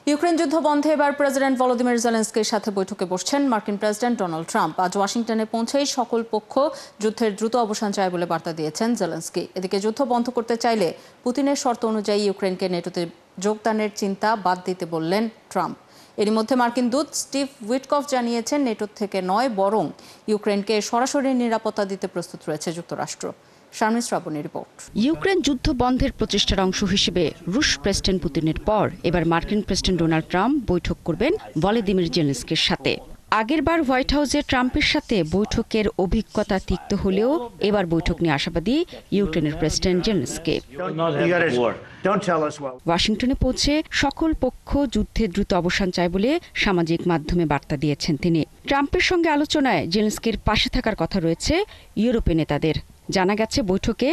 Ukraine যুদ্ধ বন্ধে এবার প্রেসিডেন্ট ভলোদিমির জেলেনস্কির সাথে বৈঠকে বসছেন মার্কিন প্রেসিডেন্ট ডোনাল্ড ট্রাম্প। আজ ওয়াশিংটনে পৌঁছেই সকল পক্ষ যুদ্ধের দ্রুত অবসান চায় বলে বার্তা দিয়েছেন জেলেনস্কি। এদিকে যুদ্ধ বন্ধ করতে চাইলে পুতিনের শর্ত অনুযায়ী ইউক্রেনকে নেটোতে যোগদানের চিন্তা বাদ দিতে বললেন ট্রাম্প। এরই মধ্যে মার্কিন দূত স্টিভ উইটকফ জানিয়েছেন নেটো থেকে নয় বরং ইউক্রেনকে সরাসরি নিরাপত্তা দিতে প্রস্তুত রয়েছে যুক্তরাষ্ট্র। ইউক্রেন যুদ্ধ বন্ধের প্রচেষ্টার অংশ হিসেবে রুশ প্রেসিডেন্ট পুতিনের পর এবার মার্কিন প্রেসিডেন্ট ডোনাল্ড ট্রাম্প বৈঠক করবেন ভলোদিমির জেলেনস্কির সাথে। আগেরবার হোয়াইট হাউসে ট্রাম্পের সাথে বৈঠকের অভিজ্ঞতা তিক্ত হলেও এবার বৈঠক নিয়ে আশাবাদী ইউক্রেনের প্রেসিডেন্ট জেলেনস্কি। ওয়াশিংটনে পৌঁছে সকল পক্ষ যুদ্ধের দ্রুত অবসান চায় বলে সামাজিক মাধ্যমে বার্তা দিয়েছেন তিনি। ট্রাম্পের সঙ্গে আলোচনায় জেলেনস্কির পাশে থাকার কথা রয়েছে ইউরোপীয় নেতাদের। জানা গেছে বৈঠকে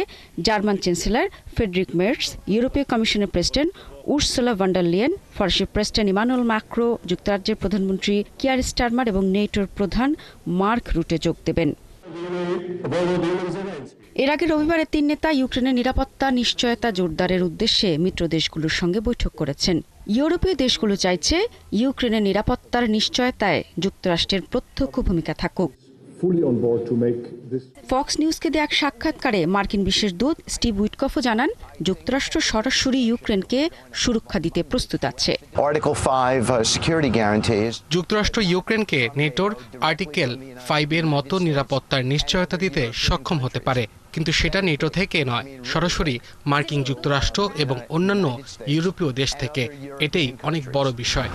জার্মান চ্যান্সেলর ফ্রেডরিক মের্টস, ইউরোপীয় কমিশনের president Ursula von der Leyen, ফরাসি প্রেসিডেন্ট ইমানুয়েল ম্যাক্রো, যুক্তরাজ্যের প্রধানমন্ত্রী কিয়ার স্টারমার এবং নেটোর প্রধান মার্ক রুটে যোগ দেবেন। এর আগে রবিবারে তিন নেতা ইউক্রেনের নিরাপত্তা নিশ্চয়তা জোরদারের উদ্দেশ্যে মিত্র দেশগুলোর সঙ্গে বৈঠক করেছেন। ইউরোপীয় দেশগুলো চাইছে ইউক্রেনের নিরাপত্তার নিশ্চয়তায় যুক্তরাষ্ট্রের প্রত্যক্ষ ভূমিকা থাকুক। ফক্স নিউজকে দেয়া এক সাক্ষাৎকারে মার্কিন বিশেষ দূত স্টিভ উইটকফও জানান, যুক্তরাষ্ট্র সরাসরি ইউক্রেনকে সুরক্ষা দিতে প্রস্তুত আছে। যুক্তরাষ্ট্র ইউক্রেনকে নেটোর আর্টিকেল 5 এর মতো নিরাপত্তার নিশ্চয়তা দিতে সক্ষম হতে পারে, কিন্তু সেটা নেটো থেকে নয়, সরাসরি মার্কিন যুক্তরাষ্ট্র এবং অন্যান্য ইউরোপীয় দেশ থেকে। এটাই অনেক বড় বিষয়।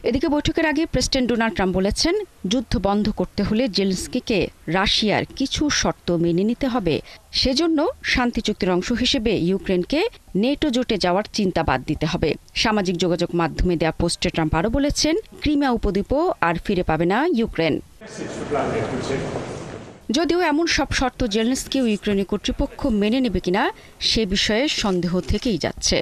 এদিকে বৈঠকের আগে প্রেসিডেন্ট ডোনাল্ড ট্রাম্প বলেছেন, যুদ্ধ বন্ধ করতে হলে জেলেনস্কিকে রাশিয়ার কিছু শর্ত মেনে নিতে হবে। সেজন্য শান্তি চুক্তির অংশ হিসেবে ইউক্রেনকে নেটো জোটে যাওয়ার চিন্তা বাদ দিতে হবে। সামাজিক যোগাযোগ মাধ্যমে দেয়া পোস্টে ট্রাম্প আরও বলেছেন, ক্রিমিয়া উপদ্বীপও আর ফিরে পাবে না ইউক্রেন। যদিও এমন সব শর্ত জেলেনস্কি ও ইউক্রেনের কর্তৃপক্ষ মেনে নেবে কিনা সে বিষয়ে সন্দেহ থেকেই যাচ্ছে।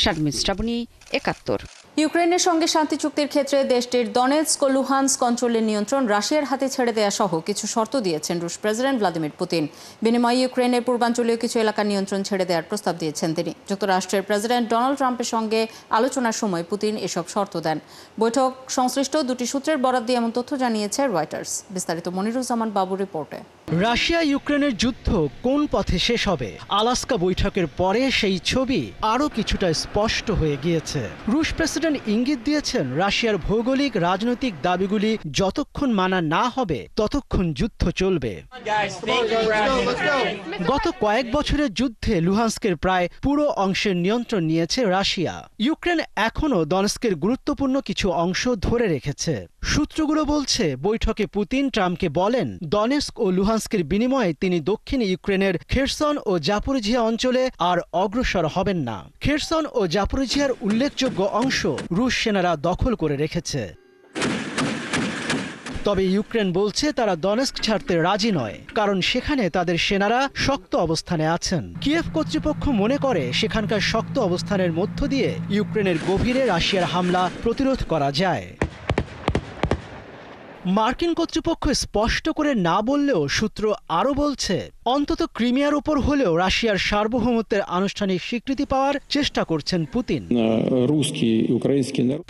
শারমিন শ্রাবণী, ৭১। ইউক্রেনের সঙ্গে শান্তি চুক্তির ক্ষেত্রে দেশটির দনেৎস্ক ও লুহানস্ক অঞ্চলের নিয়ন্ত্রণ রাশিয়ার হাতে ছেড়ে দেয়া সহ কিছু শর্ত দিয়েছেন রুশ প্রেসিডেন্ট ভ্লাদিমির পুতিন। বিনিময়ে ইউক্রেনের পূর্বাঞ্চলীয় কিছু এলাকার নিয়ন্ত্রণ ছেড়ে দেওয়ার প্রস্তাব দিয়েছেন তিনি। যুক্তরাষ্ট্রের প্রেসিডেন্ট ডোনাল্ড ট্রাম্পের সঙ্গে আলোচনার সময় পুতিন এসব শর্ত দেন। বৈঠক সংশ্লিষ্ট দুটি সূত্রের বরাত দিয়ে এমন তথ্য জানিয়েছে রয়টার্স। বিস্তারিত মনিরুজ্জামান বাবুর রিপোর্টে। রাশিয়া ইউক্রেনের যুদ্ধ কোন পথে শেষ হবে? আলাস্কা বৈঠকের পরে সেই ছবি আরও কিছুটা স্পষ্ট হয়ে গিয়েছে। রুশ প্রেসিডেন্ট ইঙ্গিত দিয়েছেন, রাশিয়ার ভৌগোলিক রাজনৈতিক দাবিগুলি যতক্ষণ মানা না হবে ততক্ষণ যুদ্ধ চলবে। গত কয়েক বছরের যুদ্ধে লুহান্স্কের প্রায় পুরো অংশের নিয়ন্ত্রণ নিয়েছে রাশিয়া। ইউক্রেন এখনও দনেস্কের গুরুত্বপূর্ণ কিছু অংশ ধরে রেখেছে। সূত্রগুলো বলছে, বৈঠকে পুতিন ট্রাম্পকে বলেন, দনেস্ক ও লুহান্স্কের বিনিময়ে তিনি দক্ষিণ ইউক্রেনের খেরসন ও জাপোরিঝিয়া অঞ্চলে আর অগ্রসর হবেন না। খেরসন ও জাপোরিঝিয়ার উল্লেখযোগ্য অংশ রুশ সেনারা দখল করে রেখেছে। তবে ইউক্রেন বলছে তারা দনেস্ক ছাড়তে রাজি নয়, কারণ সেখানে তাদের সেনারা শক্ত অবস্থানে আছেন। কিয়েভ কর্তৃপক্ষ মনে করে সেখানকার শক্ত অবস্থানের মধ্য দিয়ে ইউক্রেনের গভীরে রাশিয়ার হামলা প্রতিরোধ করা যায়। মার্কিন কর্তৃপক্ষ স্পষ্ট করে না বললেও সূত্র আরও বলছে, অন্তত ক্রিমিয়ার উপর হলেও রাশিয়ার সার্বভৌমত্বের আনুষ্ঠানিক স্বীকৃতি পাওয়ার চেষ্টা করছেন পুতিন।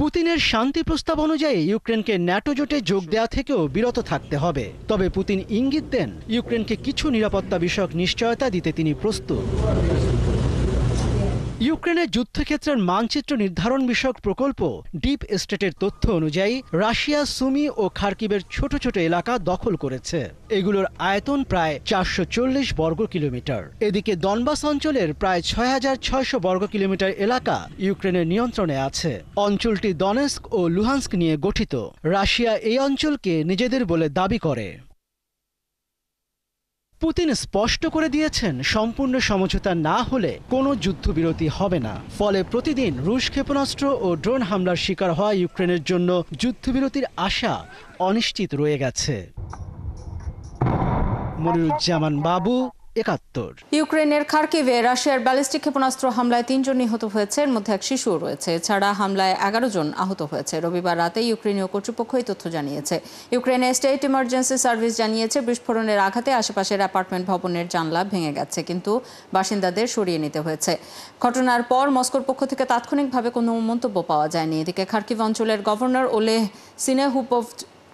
পুতিনের শান্তি প্রস্তাব অনুযায়ী ইউক্রেনকে ন্যাটো জোটে যোগ দেওয়া থেকেও বিরত থাকতে হবে। তবে পুতিন ইঙ্গিত দেন, ইউক্রেনকে কিছু নিরাপত্তা বিষয়ক নিশ্চয়তা দিতে তিনি প্রস্তুত। ইউক্রেনের যুদ্ধক্ষেত্রের মানচিত্র নির্ধারণ বিষয়ক প্রকল্প ডিপ স্টেটের তথ্য অনুযায়ী রাশিয়া সুমি ও খার্কিভের ছোট ছোট এলাকা দখল করেছে। এগুলোর আয়তন প্রায় 440 বর্গ কিলোমিটার। এদিকে দনবাস অঞ্চলের প্রায় 6600 বর্গ কিলোমিটার এলাকা ইউক্রেনের নিয়ন্ত্রণে আছে। অঞ্চলটি দনেস্ক ও লুহান্স্ক নিয়ে গঠিত। রাশিয়া এই অঞ্চলকে নিজেদের বলে দাবি করে। পুতিন স্পষ্ট করে দিয়েছেন, সম্পূর্ণ সমঝোতা না হলে কোনো যুদ্ধবিরতি হবে না। ফলে প্রতিদিন রুশ ক্ষেপণাস্ত্র ও ড্রোন হামলার শিকার হওয়া ইউক্রেনের জন্য যুদ্ধবিরতির আশা অনিশ্চিত রয়ে গেছে। মনিরুজ্জামান বাবু, 71। ইউক্রেনের খার্কিভে রাশিয়ার ব্যালিস্টিক ক্ষেপণাস্ত্র হামলায় 3 জন নিহত হয়েছে, এর মধ্যে এক শিশুও রয়েছে। এছাড়া হামলায় 11 জন আহত হয়েছে। রবিবার রাতে ইউক্রেনীয় কর্তৃপক্ষ এই তথ্য জানিয়েছে। ইউক্রেনের স্টেট ইমার্জেন্সি সার্ভিস জানিয়েছে, বিস্ফোরণের আঘাতে আশেপাশের অ্যাপার্টমেন্ট ভবনের জানলা ভেঙে গেছে, কিন্তু বাসিন্দাদের সরিয়ে নিতে হয়েছে। ঘটনার পর মস্কোর পক্ষ থেকে তাৎক্ষণিকভাবে কোনো মন্তব্য পাওয়া যায়নি। এদিকে খার্কিভ অঞ্চলের গভর্নর ওলেহ সিনেহুপভ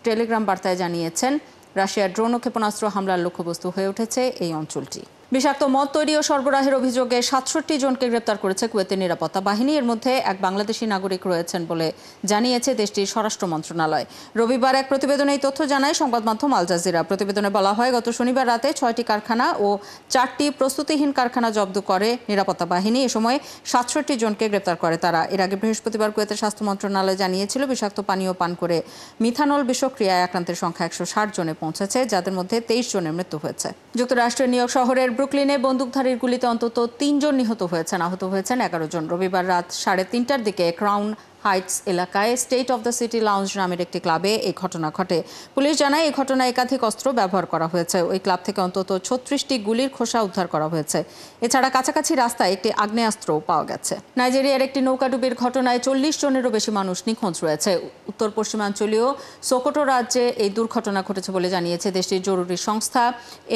টেলিগ্রাম বার্তায় জানিয়েছেন, রাশিয়ার ড্রোন ও ক্ষেপণাস্ত্র হামলার লক্ষ্যবস্তু হয়ে উঠেছে এই অঞ্চলটি। বিষাক্ত মদ তৈরি ও সরবরাহের অভিযোগে 67 জনকে গ্রেপ্তার করেছে কুয়েতের নিরাপত্তা বাহিনী। এর মধ্যে এক বাংলাদেশি নাগরিক রয়েছেন বলে জানিয়েছে দেশটির স্বরাষ্ট্র মন্ত্রণালয়। রবিবার এক প্রতিবেদনে এই তথ্য জানায় সংবাদ মাধ্যম আল জাজিরা। প্রতিবেদনে বলা হয়, গত শনিবার রাতে 6টি কারখানা ও 4টি প্রস্তুতিহীন কারখানা জব্দ করে নিরাপত্তা বাহিনী। এ সময় 67 জনকে গ্রেপ্তার করে তারা। এর আগে বৃহস্পতিবার কুয়েতের স্বাস্থ্য মন্ত্রণালয় জানিয়েছিল, বিষাক্ত পানীয় পান করে মিথানল বিষক্রিয়ায় আক্রান্তের সংখ্যা 160 জনে পৌঁছেছে, যাদের মধ্যে 23 জনের মৃত্যু হয়েছে। যুক্তরাষ্ট্রের নিউ ইয়র্ক শহরের ব্রুকলিনে বন্দুকধারীর গুলিতে অন্তত 3 জন নিহত হয়েছেন, আহত হয়েছেন 11 জন। রবিবার রাত 3:30টার দিকে ক্রাউন হাইটস এলাকায় state of the city lounge নামের একটি ক্লাবে এই ঘটনা ঘটে। পুলিশ জানায়, এই ঘটনায় একাধিক অস্ত্র ব্যবহার করা হয়েছে। ওই ক্লাব থেকে অন্তত 36টি গুলির খোসা উদ্ধার করা হয়েছে। এছাড়া কাছাকাছি রাস্তায় একটি আগ্নেয়াস্ত্রও পাওয়া গেছে। নাইজেরিয়ার একটি নৌকাডুবির ঘটনায় 40 জনেরও বেশি মানুষ নিখোঁজ রয়েছে। উত্তর পশ্চিমাঞ্চলীয় সোকোটো রাজ্যে এই দুর্ঘটনা ঘটেছে বলে জানিয়েছে দেশটির জরুরি সংস্থা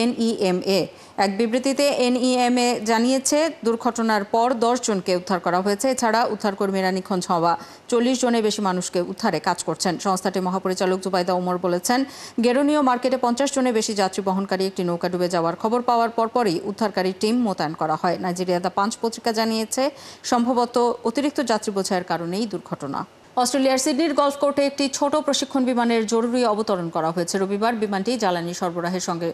NEMA। এক বিবৃতিতে NEMA জানিয়েছে, দুর্ঘটনার পর 10 জনকে উদ্ধার করা হয়েছে। এছাড়া উদ্ধারকর্মীরা নিখোঁজ হওয়া 40 জনের বেশি মানুষকে উদ্ধারে কাজ করছেন। সংস্থাটির মহাপরিচালক জুবাইদা ওমর বলেছেন, গেরোনিও মার্কেটে 50 জনের বেশি যাত্রী বহনকারী একটি নৌকা ডুবে যাওয়ার খবর পাওয়ার পরপরই উদ্ধারকারী টিম মোতায়েন করা হয়। নাইজেরিয়া দ্য পাঞ্চ পত্রিকা জানিয়েছে, সম্ভবত অতিরিক্ত যাত্রী বোঝাইয়ের কারণেই দুর্ঘটনা। অস্ট্রেলিয়ার সিডনির গলফ কোর্টে একটি ছোট প্রশিক্ষণ বিমানের জরুরি অবতরণ করা হয়েছে। রবিবার বিমানটি জ্বালানি সরবরাহের সঙ্গে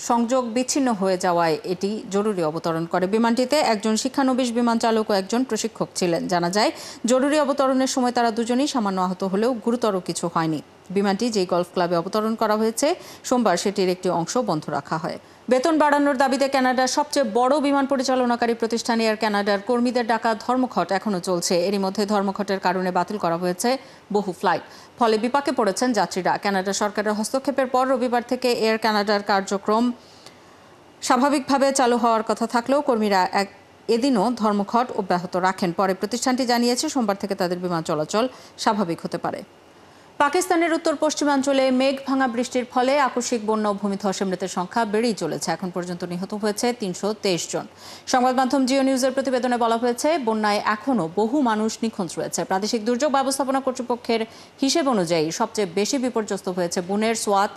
সংযোগ বিচ্ছিন্ন হয়ে যাওয়ায় এটি জরুরি অবতরণ করে। বিমানটিতে একজন শিক্ষানবিশ বিমান চালক ও একজন প্রশিক্ষক ছিলেন। জানা যায়, জরুরি অবতরণের সময় তারা দুজনেই সামান্য আহত হলেও গুরুতর কিছু হয়নি। বিমানটি যেই গলফ ক্লাবে অবতরণ করা হয়েছে, সোমবার সেটির একটি অংশ বন্ধ রাখা হয়। বেতন বাড়ানোর দাবিতে কানাডার সবচেয়ে বড় বিমান পরিচালনাকারী প্রতিষ্ঠান এয়ার কানাডার কর্মীদের ডাকা ধর্মঘট এখনও চলছে। এরই মধ্যে ধর্মঘটের কারণে বাতিল করা হয়েছে বহু ফ্লাইট, ফলে বিপাকে পড়েছেন যাত্রীরা। কানাডা সরকারের হস্তক্ষেপের পর রবিবার থেকে এয়ার কানাডার কার্যক্রম স্বাভাবিকভাবে চালু হওয়ার কথা থাকলেও কর্মীরা এদিনও ধর্মঘট অব্যাহত রাখেন। পরে প্রতিষ্ঠানটি জানিয়েছে, সোমবার থেকে তাদের বিমান চলাচল স্বাভাবিক হতে পারে। পাকিস্তানের উত্তর পশ্চিমাঞ্চলে মেঘ ভাঙা বৃষ্টির ফলে আকস্মিক বন্যা ও ভূমিধসে মৃতের সংখ্যা বেড়েই চলেছে। এখন পর্যন্ত নিহত হয়েছে 323 জন। সংবাদ মাধ্যম জিও নিউজের প্রতিবেদনে বলা হয়েছে, বন্যায় এখনও বহু মানুষ নিখোঁজ রয়েছে। প্রাদেশিক দুর্যোগ ব্যবস্থাপনা কর্তৃপক্ষের হিসেব অনুযায়ী সবচেয়ে বেশি বিপর্যস্ত হয়েছে বুনের, সোয়াত,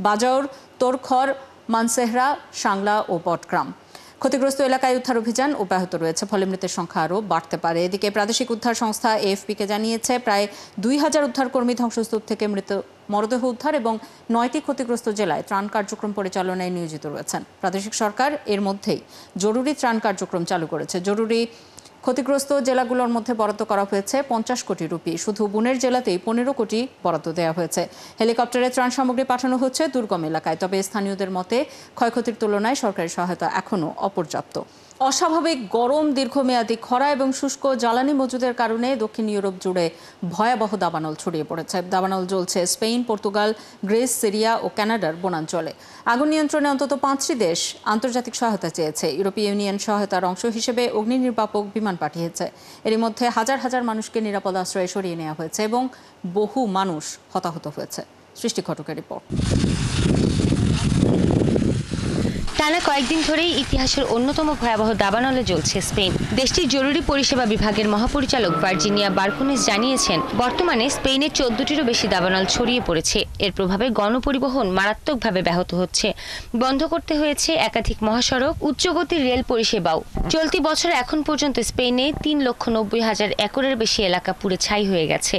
বাজাউর, তোরখর, মানসেহরা, সাংলা ও বটগ্রাম। ক্ষতিগ্রস্ত এলাকায় উদ্ধার অভিযান অব্যাহত রয়েছে, ফলে মৃতের সংখ্যা আরও বাড়তে পারে। এদিকে প্রাদেশিক উদ্ধার সংস্থা AFP-কে জানিয়েছে, প্রায় 2000 উদ্ধারকর্মী ধ্বংসস্তূপ থেকে মরদেহ উদ্ধার এবং 9টি ক্ষতিগ্রস্ত জেলায় ত্রাণ কার্যক্রম পরিচালনায় নিয়োজিত রয়েছেন। প্রাদেশিক সরকার এর মধ্যেই জরুরি ত্রাণ কার্যক্রম চালু করেছে। জরুরি ক্ষতিগ্রস্ত জেলাগুলোর মধ্যে বরাদ্দ করা হয়েছে 50 কোটি রুপি। শুধু বুনের জেলাতেই 15 কোটি বরাদ্দ দেওয়া হয়েছে। হেলিকপ্টারে ত্রাণ সামগ্রী পাঠানো হচ্ছে দুর্গম এলাকায়। তবে স্থানীয়দের মতে, ক্ষয়ক্ষতির তুলনায় সরকারি সহায়তা এখনও অপর্যাপ্ত। অস্বাভাবিক গরম, দীর্ঘমেয়াদী খরা এবং শুষ্ক জ্বালানি মজুদের কারণে দক্ষিণ ইউরোপ জুড়ে ভয়াবহ দাবানল ছড়িয়ে পড়েছে। দাবানল জ্বলছে স্পেন, পর্তুগাল, গ্রিস, সিরিয়া ও কানাডার বনাঞ্চলে। আগুন নিয়ন্ত্রণে অন্তত 5টি দেশ আন্তর্জাতিক সহায়তা চেয়েছে। ইউরোপীয় ইউনিয়ন সহায়তার অংশ হিসেবে অগ্নি নির্বাপক বিমান পাঠিয়েছে। এরই মধ্যে হাজার হাজার মানুষকে নিরাপদ আশ্রয়ে সরিয়ে নেওয়া হয়েছে এবং বহু মানুষ হতাহত হয়েছে। সৃষ্টি ঘটকের রিপোর্ট। টানা কয়েকদিন ধরেই ইতিহাসের অন্যতম ভয়াবহ দাবানলে জ্বলছে স্পেন। দেশটির জরুরি পরিষেবা বিভাগের মহাপরিচালক ভার্জিনিয়া বারকুনেস জানিয়েছেন, বর্তমানে স্পেনে 14টিরও বেশি দাবানল ছড়িয়ে পড়েছে। এর প্রভাবে গণপরিবহন মারাত্মকভাবে ব্যাহত হচ্ছে। বন্ধ করতে হয়েছে একাধিক মহাসড়ক, উচ্চগতির রেল পরিষেবাও। চলতি বছর এখন পর্যন্ত স্পেনে 3,90,000 একরের বেশি এলাকা পুড়ে ছাই হয়ে গেছে।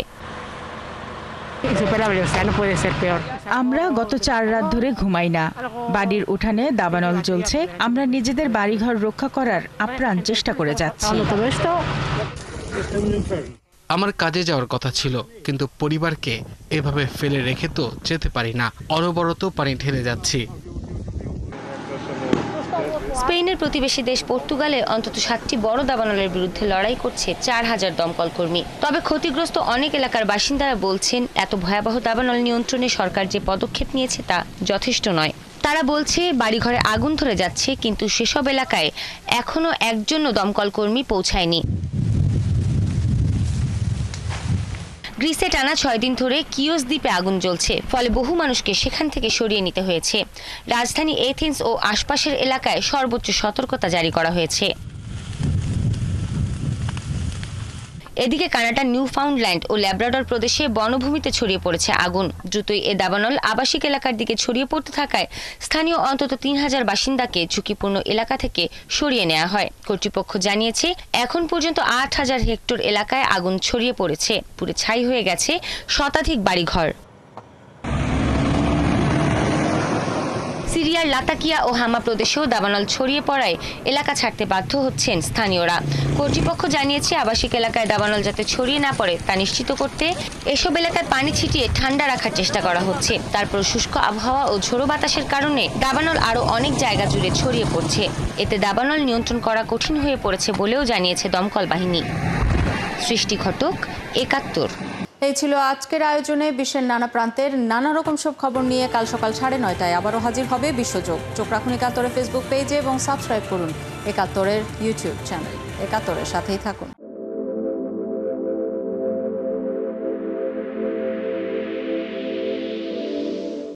আমরা গত 4 রাত ধরে ঘুমাই না। বাড়ির উঠানে দাবানল জ্বলছে। আমরা নিজেদের বাড়িঘর রক্ষা করার আপ্রাণ চেষ্টা করে যাচ্ছি। আমার কাজে যাওয়ার কথা ছিল, কিন্তু পরিবারকে এভাবে ফেলে রেখে তো যেতে পারি না। অনবরত পানি ঢেলে যাচ্ছি। স্পেনের প্রতিবেশী দেশ পর্তুগালে অন্তত 7টি বড় দাবানলের বিরুদ্ধে লড়াই করছে 4000 দমকল কর্মী। তবে ক্ষতিগ্রস্ত অনেক এলাকার বাসিন্দারা বলছেন, এত ভয়াবহ দাবানল নিয়ন্ত্রণে সরকার যে পদক্ষেপ নিয়েছে তা যথেষ্ট নয়। তারা বলছে বাড়িঘরে আগুন ধরে যাচ্ছে, কিন্তু সেসব এলাকায় এখনো একজনও দমকল কর্মী পৌঁছায়নি। গ্রিসে টানা 6 দিন ধরে কিওস দ্বীপে আগুন জ্বলছে, ফলে বহু মানুষকে সেখান থেকে সরিয়ে নিতে হয়েছে। রাজধানী এথেন্স ও আশপাশের এলাকায় সর্বোচ্চ সতর্কতা জারি করা হয়েছে। এদিকে কানাডার নিউফাউন্ডল্যান্ড ও ল্যাব্রাডর প্রদেশে বনভূমিতে ছড়িয়ে পড়েছে আগুন। দ্রুতই এ দাবানল আবাসিক এলাকার দিকে ছড়িয়ে পড়তে থাকায় স্থানীয় অন্তত 3000 বাসিন্দাকে ঝুঁকিপূর্ণ এলাকা থেকে সরিয়ে নেওয়া হয়। কর্তৃপক্ষ জানিয়েছে এখন পর্যন্ত 8000 হেক্টর এলাকায় আগুন ছড়িয়ে পড়েছে, পুড়ে ছাই হয়ে গেছে শতাধিক বাড়িঘর। সিরিয়ার লাতাকিয়া ও হামা প্রদেশেও দাবানল ছড়িয়ে পড়ায় এলাকা ছাড়তে বাধ্য হচ্ছেন স্থানীয়রা। কর্তৃপক্ষ জানিয়েছে আবাসিক এলাকায় দাবানল যাতে ছড়িয়ে না পড়ে তা নিশ্চিত করতে এসব এলাকায় পানি ছিটিয়ে ঠান্ডা রাখার চেষ্টা করা হচ্ছে। তারপর শুষ্ক আবহাওয়া ও ঝোড়ো বাতাসের কারণে দাবানল আরও অনেক জায়গা জুড়ে ছড়িয়ে পড়ছে। এতে দাবানল নিয়ন্ত্রণ করা কঠিন হয়ে পড়েছে বলেও জানিয়েছে দমকল বাহিনী। সৃষ্টি ঘটক, ৭১। এই ছিল আজকের আয়োজনে। বিশ্বের নানা প্রান্তের নানা রকম সব খবর নিয়ে কাল সকাল 9:30টায় আবারও হাজির হবে বিশ্বযোগ। চোখ রাখুন ৭১-এর ফেসবুক পেজে এবং সাবস্ক্রাইব করুন ৭১-এর ইউটিউব চ্যানেল। ৭১-এর সাথেই থাকুন।